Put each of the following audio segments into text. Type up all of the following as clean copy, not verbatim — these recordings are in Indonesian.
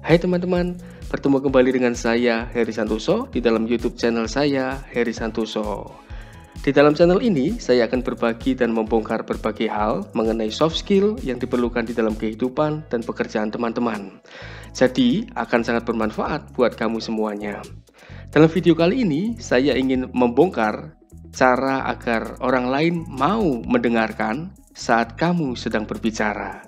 Hai teman-teman, bertemu kembali dengan saya Heri Santoso di dalam YouTube channel saya, Heri Santoso. Di dalam channel ini, saya akan berbagi dan membongkar berbagai hal mengenai soft skill yang diperlukan di dalam kehidupan dan pekerjaan teman-teman. Jadi, akan sangat bermanfaat buat kamu semuanya. Dalam video kali ini, saya ingin membongkar cara agar orang lain mau mendengarkan saat kamu sedang berbicara.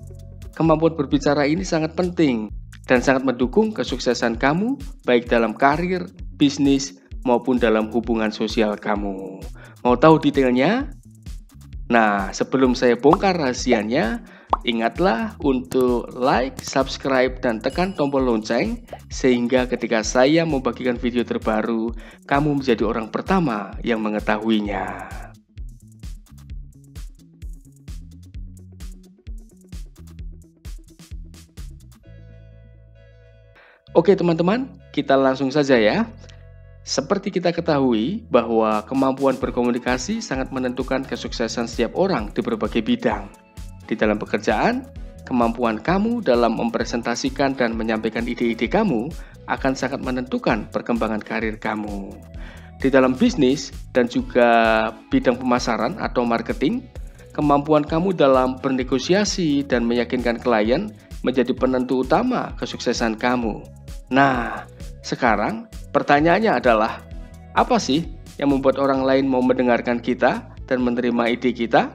Kemampuan berbicara ini sangat penting dan sangat mendukung kesuksesan kamu baik dalam karir, bisnis, maupun dalam hubungan sosial kamu. Mau tahu detailnya? Nah, sebelum saya bongkar rahasianya, ingatlah untuk like, subscribe, dan tekan tombol lonceng sehingga ketika saya membagikan video terbaru, kamu menjadi orang pertama yang mengetahuinya. Oke teman-teman, kita langsung saja ya. Seperti kita ketahui bahwa kemampuan berkomunikasi sangat menentukan kesuksesan setiap orang di berbagai bidang. Di dalam pekerjaan, kemampuan kamu dalam mempresentasikan dan menyampaikan ide-ide kamu akan sangat menentukan perkembangan karir kamu. Di dalam bisnis dan juga bidang pemasaran atau marketing, kemampuan kamu dalam bernegosiasi dan meyakinkan klien menjadi penentu utama kesuksesan kamu. Nah, sekarang pertanyaannya adalah, apa sih yang membuat orang lain mau mendengarkan kita dan menerima ide kita?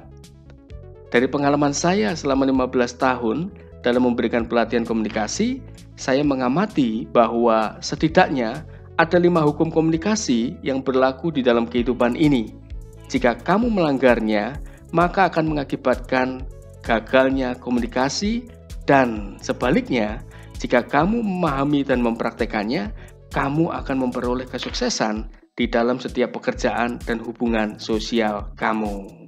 Dari pengalaman saya selama 15 tahun dalam memberikan pelatihan komunikasi, saya mengamati bahwa setidaknya ada 5 hukum komunikasi yang berlaku di dalam kehidupan ini. Jika kamu melanggarnya, maka akan mengakibatkan gagalnya komunikasi, dan sebaliknya, jika kamu memahami dan mempraktekannya, kamu akan memperoleh kesuksesan di dalam setiap pekerjaan dan hubungan sosial kamu.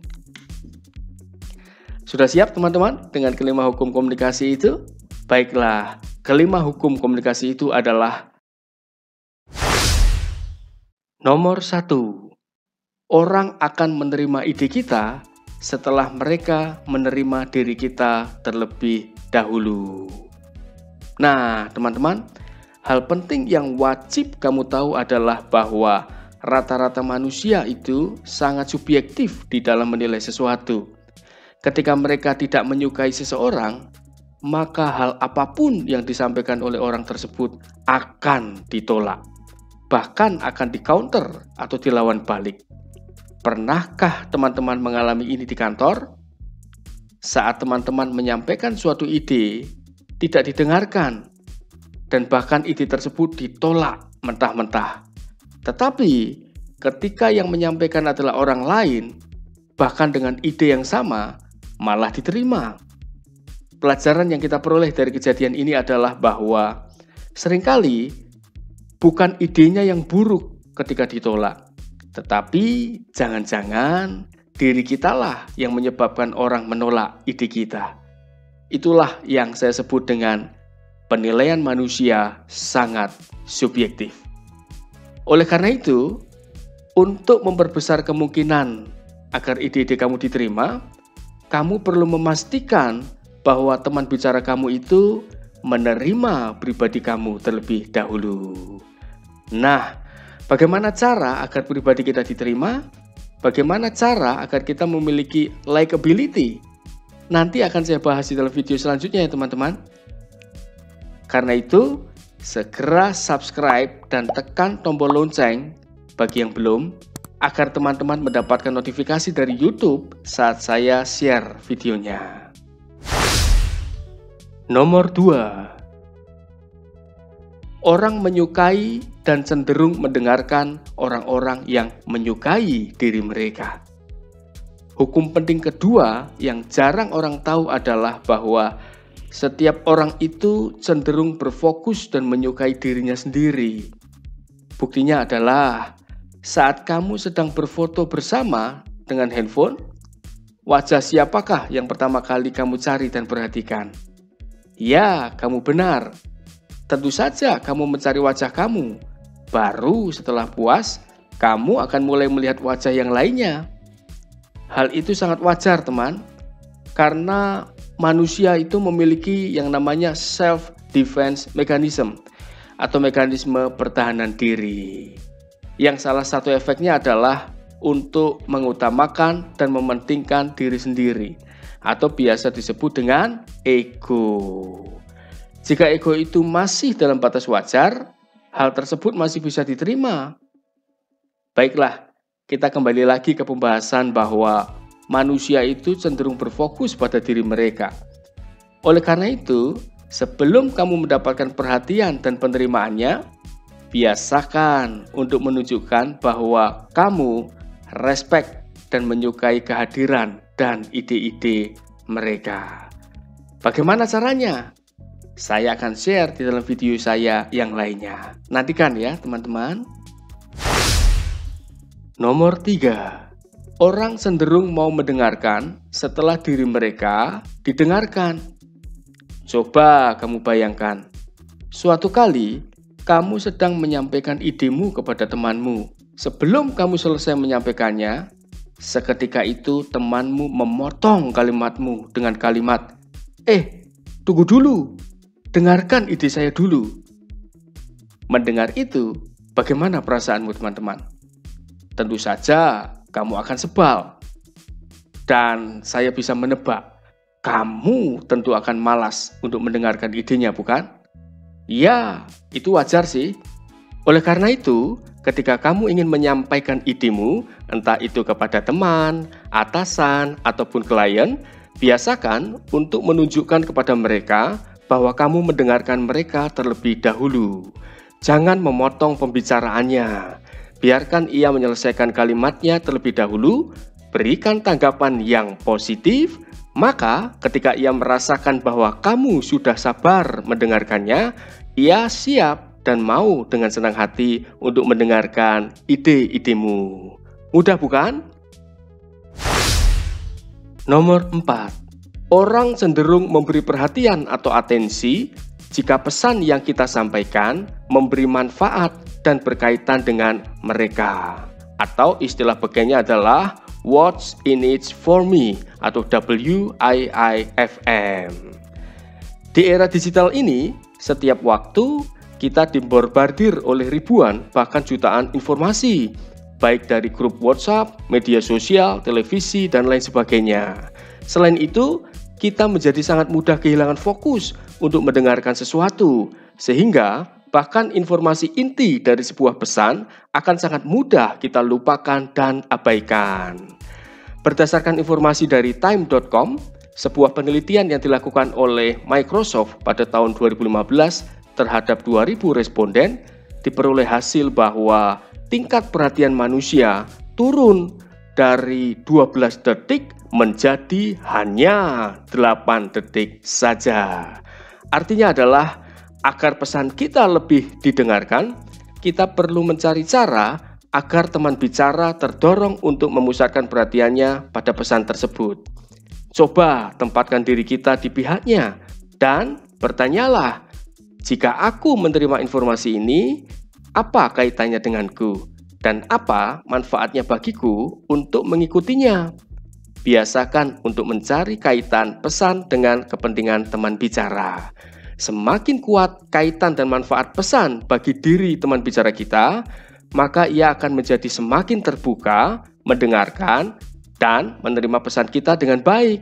Sudah siap teman-teman dengan kelima hukum komunikasi itu? Baiklah, kelima hukum komunikasi itu adalah: nomor 1, orang akan menerima ide kita setelah mereka menerima diri kita terlebih dahulu. Nah, teman-teman, hal penting yang wajib kamu tahu adalah bahwa rata-rata manusia itu sangat subjektif di dalam menilai sesuatu. Ketika mereka tidak menyukai seseorang, maka hal apapun yang disampaikan oleh orang tersebut akan ditolak, bahkan akan di-counter atau dilawan balik. Pernahkah teman-teman mengalami ini di kantor? Saat teman-teman menyampaikan suatu ide, tidak didengarkan, dan bahkan ide tersebut ditolak mentah-mentah. Tetapi ketika yang menyampaikan adalah orang lain, bahkan dengan ide yang sama, malah diterima. Pelajaran yang kita peroleh dari kejadian ini adalah bahwa seringkali bukan idenya yang buruk ketika ditolak, tetapi jangan-jangan diri kitalah yang menyebabkan orang menolak ide kita. Itulah yang saya sebut dengan penilaian manusia sangat subjektif. Oleh karena itu, untuk memperbesar kemungkinan agar ide-ide kamu diterima, kamu perlu memastikan bahwa teman bicara kamu itu menerima pribadi kamu terlebih dahulu. Nah, bagaimana cara agar pribadi kita diterima? Bagaimana cara agar kita memiliki likability? Nanti akan saya bahas di dalam video selanjutnya ya teman-teman. Karena itu, segera subscribe dan tekan tombol lonceng bagi yang belum, agar teman-teman mendapatkan notifikasi dari YouTube saat saya share videonya. Nomor 2, orang menyukai dan cenderung mendengarkan orang-orang yang menyukai diri mereka. Hukum penting kedua yang jarang orang tahu adalah bahwa setiap orang itu cenderung berfokus dan menyukai dirinya sendiri. Buktinya adalah saat kamu sedang berfoto bersama dengan handphone, wajah siapakah yang pertama kali kamu cari dan perhatikan? Ya, kamu benar. Tentu saja kamu mencari wajah kamu. Baru setelah puas, kamu akan mulai melihat wajah yang lainnya. Hal itu sangat wajar teman, karena manusia itu memiliki yang namanya self defense mechanism atau mekanisme pertahanan diri. Yang salah satu efeknya adalah untuk mengutamakan dan mementingkan diri sendiri atau biasa disebut dengan ego. Jika ego itu masih dalam batas wajar, hal tersebut masih bisa diterima. Baiklah, kita kembali lagi ke pembahasan bahwa manusia itu cenderung berfokus pada diri mereka. Oleh karena itu, sebelum kamu mendapatkan perhatian dan penerimaannya, biasakan untuk menunjukkan bahwa kamu respect dan menyukai kehadiran dan ide-ide mereka. Bagaimana caranya? Saya akan share di dalam video saya yang lainnya. Nantikan ya teman-teman. Nomor 3. Orang cenderung mau mendengarkan setelah diri mereka didengarkan. Coba kamu bayangkan, suatu kali kamu sedang menyampaikan idemu kepada temanmu. Sebelum kamu selesai menyampaikannya, seketika itu temanmu memotong kalimatmu dengan kalimat, tunggu dulu, dengarkan ide saya dulu. Mendengar itu, bagaimana perasaanmu teman-teman? Tentu saja kamu akan sebal. Dan saya bisa menebak, kamu tentu akan malas untuk mendengarkan idenya, bukan? Ya, itu wajar sih. Oleh karena itu, ketika kamu ingin menyampaikan idemu, entah itu kepada teman, atasan, ataupun klien, biasakan untuk menunjukkan kepada mereka bahwa kamu mendengarkan mereka terlebih dahulu. Jangan memotong pembicaraannya. Biarkan ia menyelesaikan kalimatnya terlebih dahulu, berikan tanggapan yang positif. Maka ketika ia merasakan bahwa kamu sudah sabar mendengarkannya, ia siap dan mau dengan senang hati untuk mendengarkan ide-idemu. Mudah bukan? Nomor 4. Orang cenderung memberi perhatian atau atensi jika pesan yang kita sampaikan memberi manfaat dan berkaitan dengan mereka. Atau istilah bagiannya adalah What's in it for me atau WIIFM. Di era digital ini, setiap waktu kita dibombardir oleh ribuan bahkan jutaan informasi, baik dari grup WhatsApp, media sosial, televisi, dan lain sebagainya. Selain itu, kita menjadi sangat mudah kehilangan fokus untuk mendengarkan sesuatu, sehingga bahkan informasi inti dari sebuah pesan akan sangat mudah kita lupakan dan abaikan. Berdasarkan informasi dari time.com, sebuah penelitian yang dilakukan oleh Microsoft pada tahun 2015 terhadap 2.000 responden, diperoleh hasil bahwa tingkat perhatian manusia turun dari 12 detik menjadi hanya 8 detik saja. Artinya adalah agar pesan kita lebih didengarkan, kita perlu mencari cara agar teman bicara terdorong untuk memusatkan perhatiannya pada pesan tersebut. Coba tempatkan diri kita di pihaknya dan bertanyalah, jika aku menerima informasi ini, apa kaitannya denganku? Dan apa manfaatnya bagiku untuk mengikutinya? Biasakan untuk mencari kaitan pesan dengan kepentingan teman bicara. Semakin kuat kaitan dan manfaat pesan bagi diri teman bicara kita, maka ia akan menjadi semakin terbuka, mendengarkan, dan menerima pesan kita dengan baik.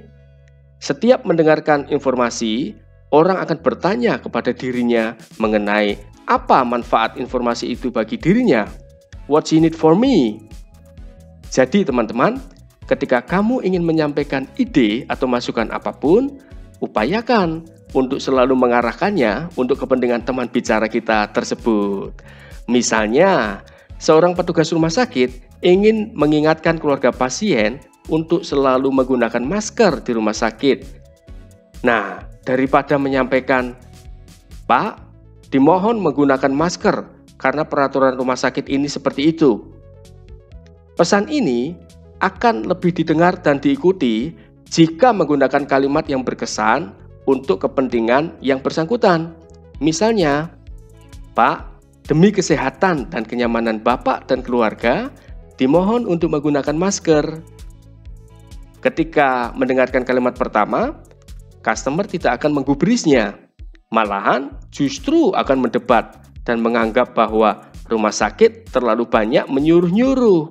Setiap mendengarkan informasi, orang akan bertanya kepada dirinya mengenai apa manfaat informasi itu bagi dirinya. What's in it for me? Jadi teman-teman, ketika kamu ingin menyampaikan ide atau masukan apapun, upayakan untuk selalu mengarahkannya untuk kepentingan teman bicara kita tersebut. Misalnya, seorang petugas rumah sakit ingin mengingatkan keluarga pasien untuk selalu menggunakan masker di rumah sakit. Nah, daripada menyampaikan, "Pak, dimohon menggunakan masker karena peraturan rumah sakit ini seperti itu." Pesan ini akan lebih didengar dan diikuti jika menggunakan kalimat yang berkesan untuk kepentingan yang bersangkutan. Misalnya, "Pak, demi kesehatan dan kenyamanan Bapak dan keluarga, dimohon untuk menggunakan masker." Ketika mendengarkan kalimat pertama, customer tidak akan menggubrisnya. Malahan justru akan mendebat dan menganggap bahwa rumah sakit terlalu banyak menyuruh-nyuruh.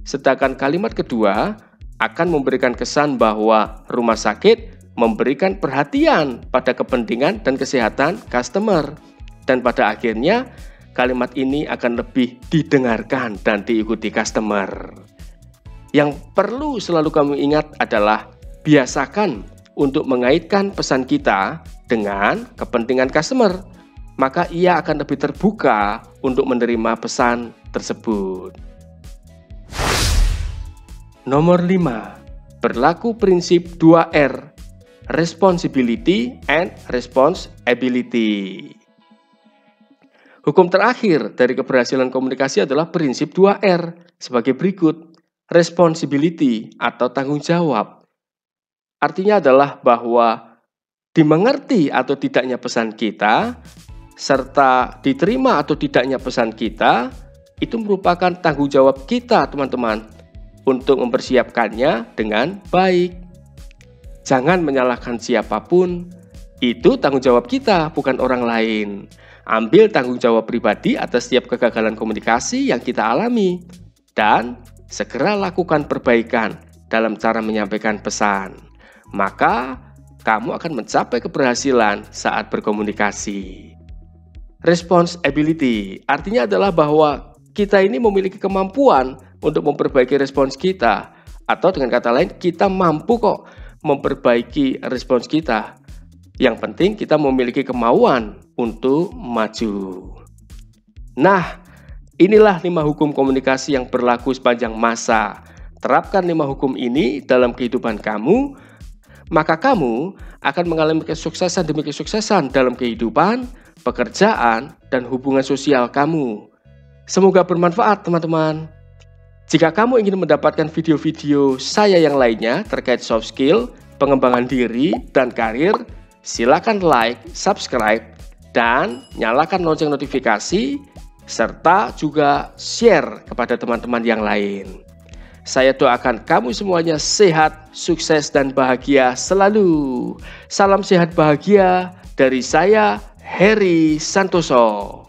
Sedangkan kalimat kedua akan memberikan kesan bahwa rumah sakit memberikan perhatian pada kepentingan dan kesehatan customer. Dan pada akhirnya kalimat ini akan lebih didengarkan dan diikuti customer. Yang perlu selalu kamu ingat adalah biasakan untuk mengaitkan pesan kita dengan kepentingan customer. Maka ia akan lebih terbuka untuk menerima pesan tersebut. Nomor 5. Berlaku prinsip 2R. Responsibility and responsibility. Hukum terakhir dari keberhasilan komunikasi adalah prinsip 2R sebagai berikut. Responsibility atau tanggung jawab. Artinya adalah bahwa dimengerti atau tidaknya pesan kita, serta diterima atau tidaknya pesan kita, itu merupakan tanggung jawab kita, teman-teman, untuk mempersiapkannya dengan baik. Jangan menyalahkan siapapun, itu tanggung jawab kita, bukan orang lain. Ambil tanggung jawab pribadi atas setiap kegagalan komunikasi yang kita alami, dan segera lakukan perbaikan dalam cara menyampaikan pesan. Maka, kamu akan mencapai keberhasilan saat berkomunikasi. Responsibility artinya adalah bahwa kita ini memiliki kemampuan untuk memperbaiki respons kita. Atau dengan kata lain, kita mampu kok memperbaiki respons kita. Yang penting kita memiliki kemauan untuk maju. Nah, inilah 5 hukum komunikasi yang berlaku sepanjang masa. Terapkan 5 hukum ini dalam kehidupan kamu, maka kamu akan mengalami kesuksesan demi kesuksesan dalam kehidupan, pekerjaan, dan hubungan sosial kamu. Semoga bermanfaat, teman-teman. Jika kamu ingin mendapatkan video-video saya yang lainnya terkait soft skill, pengembangan diri, dan karir, silakan like, subscribe, dan nyalakan lonceng notifikasi, serta juga share kepada teman-teman yang lain. Saya doakan kamu semuanya sehat, sukses, dan bahagia selalu. Salam sehat bahagia dari saya, Heri Santoso.